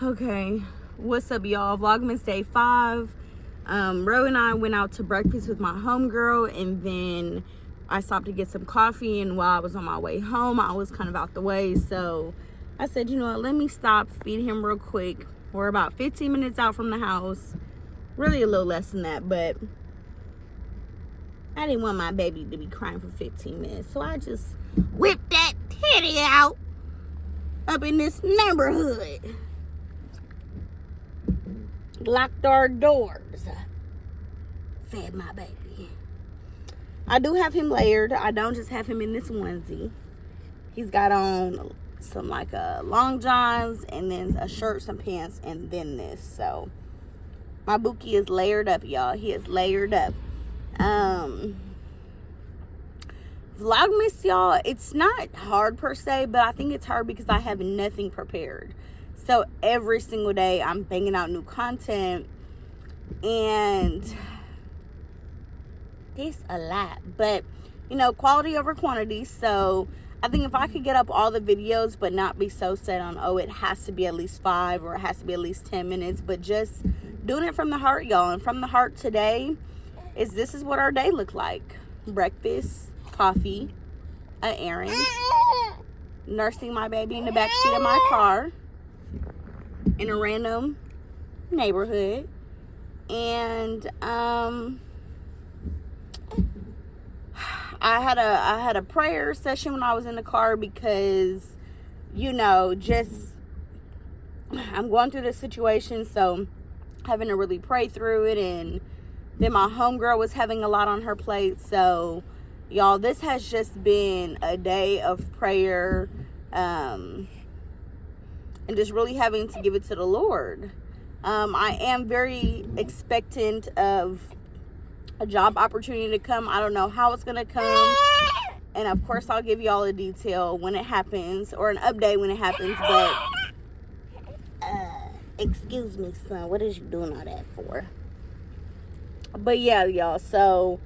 Okay, what's up, y'all? Vlogmas day 5. Ro and I went out to breakfast with my homegirl, and then I stopped to get some coffee. And while I was on my way home, I was kind of out the way, so I said, you know what, let me stop, feed him real quick. We're about 15 minutes out from the house, really a little less than that, but I didn't want my baby to be crying for 15 minutes, so I just whipped that titty out up in this neighborhood. Locked our doors. Fed my baby. I do have him layered. I don't just have him in this onesie. He's got on some like long johns, and then a shirt, some pants, and then this. So my Buki is layered up, y'all. He is layered up. Vlogmas, y'all, it's not hard per se, but I think it's hard because I have nothing prepared. So every single day I'm banging out new content, and it's a lot, but you know, quality over quantity. So I think if I could get up all the videos but not be so set on, oh, it has to be at least 5 or it has to be at least 10 minutes, but just doing it from the heart, y'all. And from the heart today is, this is what our day looked like: breakfast, coffee, an errand, nursing my baby in the back seat of my car in a random neighborhood, and I had a prayer session when I was in the car, because you know, just I'm going through this situation, so having to really pray through it. And then my homegirl was having a lot on her plate, so y'all, this has just been a day of prayer, and just really having to give it to the Lord. I am very expectant of a job opportunity to come. I don't know how it's gonna come, and of course I'll give y'all a detail when it happens, or an update when it happens. But excuse me, son, what is you doing all that for? But yeah, y'all, so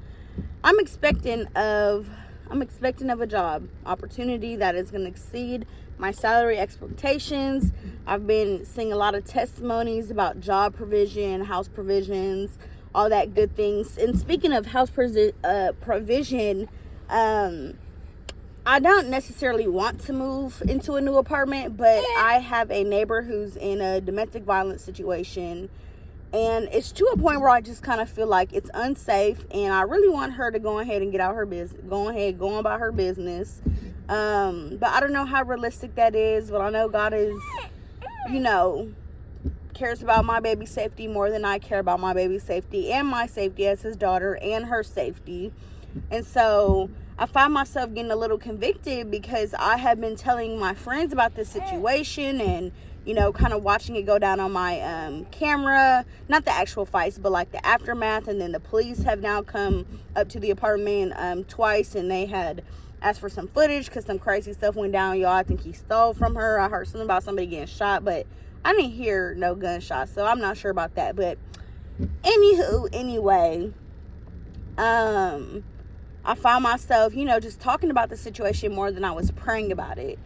I'm expecting of a job opportunity that is going to exceed my salary expectations. I've been seeing a lot of testimonies about job provision, house provisions, all that good things. And speaking of house provision, I don't necessarily want to move into a new apartment, but I have a neighbor who's in a domestic violence situation. And it's to a point where I just kind of feel like it's unsafe, and I really want her to go ahead and get out her business, go on about her business. But I don't know how realistic that is, but I know God is, you know, cares about my baby's safety more than I care about my baby's safety, and my safety as his daughter, and her safety. And so I find myself getting a little convicted, because I have been telling my friends about this situation, and you know, kind of watching it go down on my camera, not the actual fights, but like the aftermath. And then the police have now come up to the apartment twice, and they had asked for some footage because some crazy stuff went down, y'all. I think he stole from her. I heard something about somebody getting shot, but I didn't hear no gunshots, so I'm not sure about that. But anyway, I found myself, you know, just talking about the situation more than I was praying about it.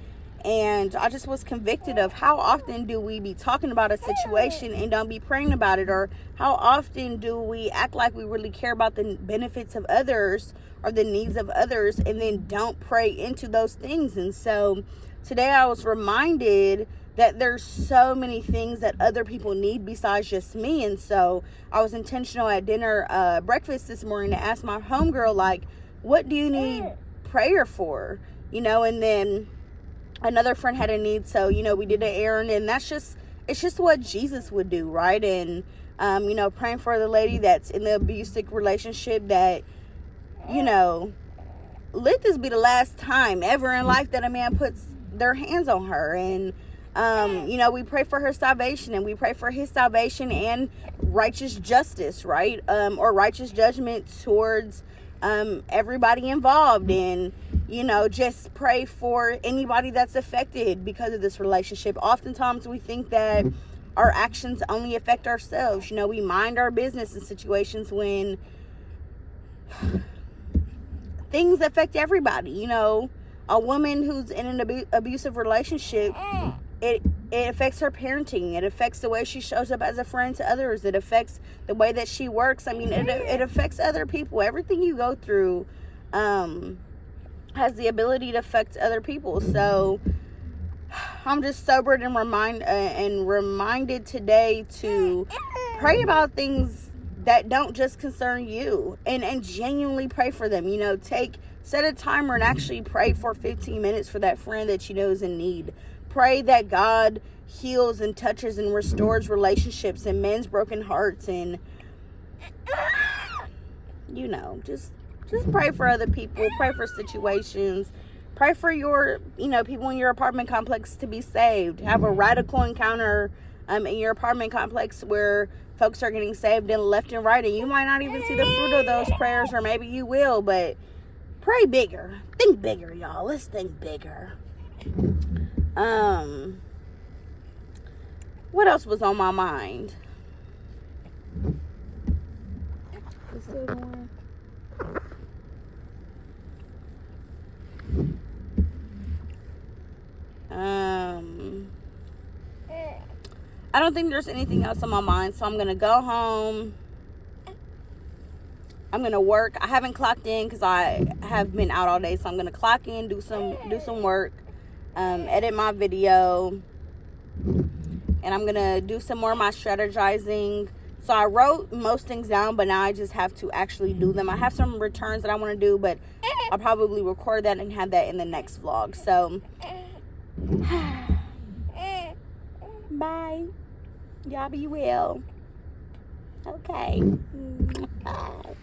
And I just was convicted of how often do we be talking about a situation and don't be praying about it, or how often do we act like we really care about the benefits of others or the needs of others, and then don't pray into those things. And so today I was reminded that there's so many things that other people need besides just me. And so I was intentional at breakfast this morning, to ask my homegirl, like, what do you need prayer for? You know, and then another friend had a need, so you know, we did an errand. And it's just what Jesus would do, right? And you know, praying for the lady that's in the abusive relationship, that, you know, let this be the last time ever in life that a man puts their hands on her. And you know, we pray for her salvation, and we pray for his salvation and righteous justice, right? Or righteous judgment towards everybody involved. And you know, just pray for anybody that's affected because of this relationship. Oftentimes we think that our actions only affect ourselves. You know, we mind our business in situations when things affect everybody. You know, a woman who's in an abusive relationship, it it affects her parenting. It affects the way she shows up as a friend to others. It affects the way that she works. I mean, it affects other people. Everything you go through has the ability to affect other people. So I'm just sobered and reminded today to pray about things that don't just concern you, and genuinely pray for them. You know, set a timer and actually pray for 15 minutes for that friend that you know is in need. Pray that God heals and touches and restores relationships and mends broken hearts, and you know, just pray for other people, pray for situations, pray for your, you know, people in your apartment complex to be saved. Have a radical encounter in your apartment complex where folks are getting saved and left and right, and you might not even see the fruit of those prayers, or maybe you will, but pray bigger. Think bigger, y'all. Let's think bigger. What else was on my mind? Let's see more. I don't think there's anything else on my mind, so I'm gonna go home. I'm gonna work. I haven't clocked in because I have been out all day, so I'm gonna clock in, do some work, edit my video, and I'm gonna do some more of my strategizing. So I wrote most things down, but now I just have to actually do them. I have some returns that I want to do, but I'll probably record that and have that in the next vlog. So bye. Y'all be well. Okay. Bye.